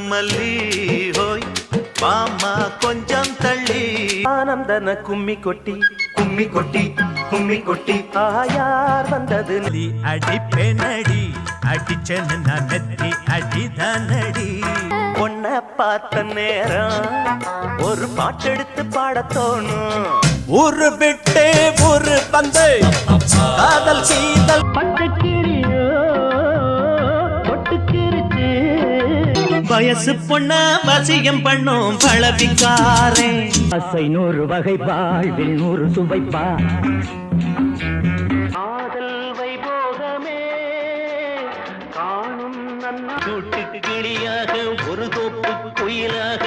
மல்லி ஹோய் மாமா கொஞ்சம் தள்ளி ஆனந்தன கும்மி கொட்டி கும்மி கொட்டி கும்மி கொட்டி ஆயார் வந்தது அடி பெண்ணடி அடிச்சனு நான் நெத்தி அடிதானடி பொண்ண பார்த்த நேரம் ஒரு பாட்டெடுத்து பாட தோணும் ஊரு விட்டே ஊரு வந்து காதல் சீதல் வயசு பொண்ண வசியம் பண்ணும் பழவிக்காரே அசை 100 வகை வாழ்வில் 100 சுவைப்பா காதல் வைபோகமே காணும் நன்னா கூட்டு கிளியாக ஒரு தோப்பு குயிலாக